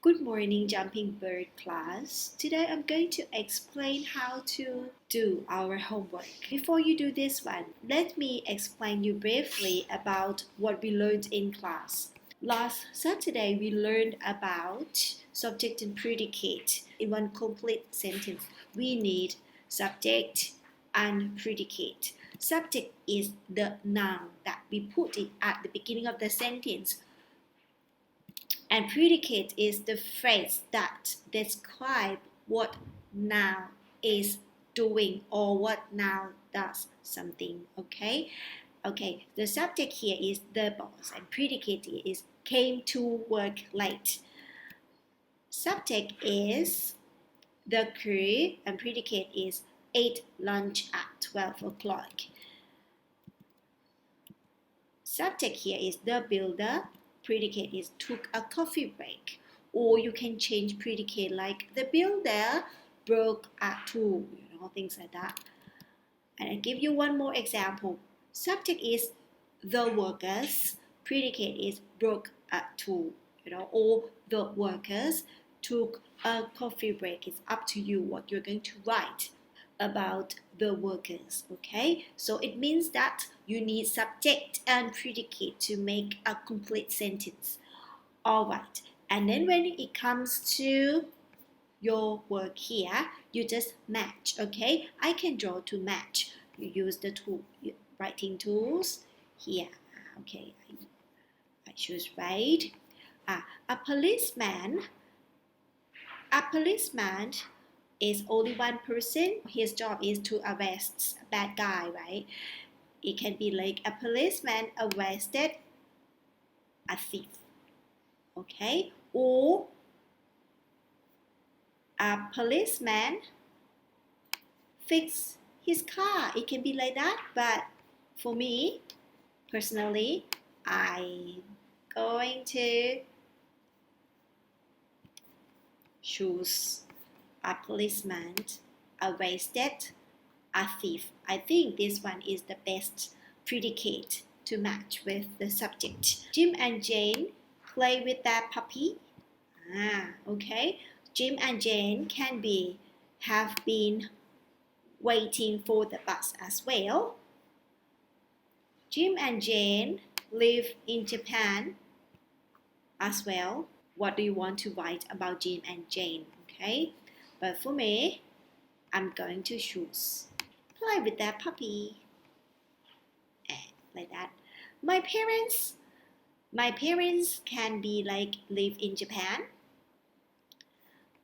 Good morning, Jumping Bird class. Today I'm going to explain how to do our homework. Before you do this one, let me explain you briefly about what we learned in class. Last Saturday, we learned about subject and predicate. In one complete sentence, we need subject and predicate. Subject is the noun that we put it at the beginning of the sentence. And predicate is the phrase that describes what noun is doing or what noun does something. Okay, the subject here is the boss and predicate is came to work late. Subject is the crew and predicate is ate lunch at 12 o'clock. Subject here is the builder, predicate is took a coffee break. Or you can change predicate like the builder broke a tool, things like that. And I give you one more example. Subject is the workers, predicate is broke a tool, or the workers took a coffee break. It's up to you what you're going to write about the workers. Okay, so it means that you need subject and predicate to make a complete sentence. All right, and then when it comes to your work here, you just match. Okay, I can draw to match. You use the tool, writing tools here. Okay, I choose right. A policeman is only one person. His job is to arrest a bad guy, right? It can be like a policeman arrested a thief, okay? Or a policeman fix his car. It can be like that, but for me, personally, I'm going to choose a policeman arrested a thief. I think this one is the best predicate to match with the subject. Jim and Jane play with their puppy. Okay. Jim and Jane can be have been waiting for the bus as well. Jim and Jane live in Japan as well. What do you want to write about Jim and Jane? Okay. But for me, I'm going to choose play with that puppy. Like that. My parents can be like live in Japan.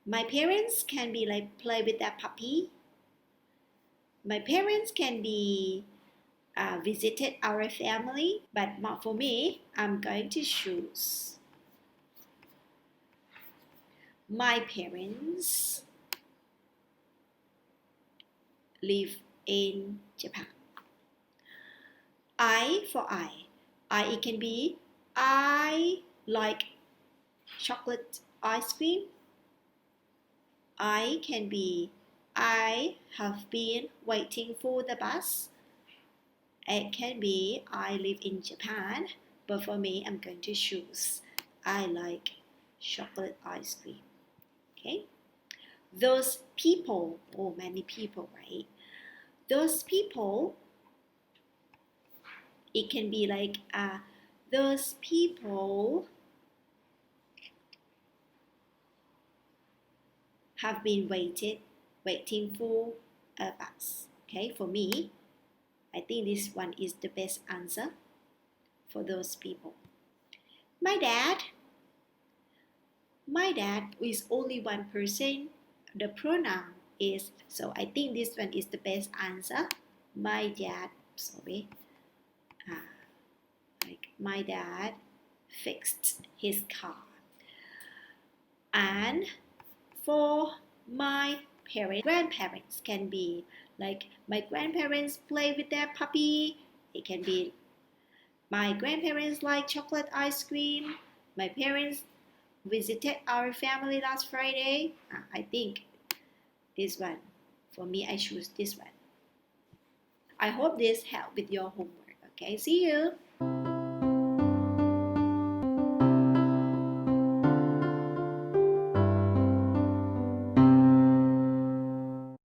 My parents can be like play with that puppy. My parents can be visited our family, but for me, I'm going to choose my parents live in Japan. It can be I like chocolate ice cream. I can be I have been waiting for the bus. It can be I live in Japan, but for me, I'm going to choose I like chocolate ice cream. Okay? Those people, many people, right? Those people, it can be like those people have been waiting for a bus. Okay, for me, I think this one is the best answer for those people. My dad is only one person. The pronoun is, so I think this one is the best answer. My dad, like my dad fixed his car. And for my grandparents can be like my grandparents play with their puppy. It can be my grandparents like chocolate ice cream. My parents visited our family last Friday. I think this one. For me, I choose this one. I hope this helped with your homework. Okay, see you.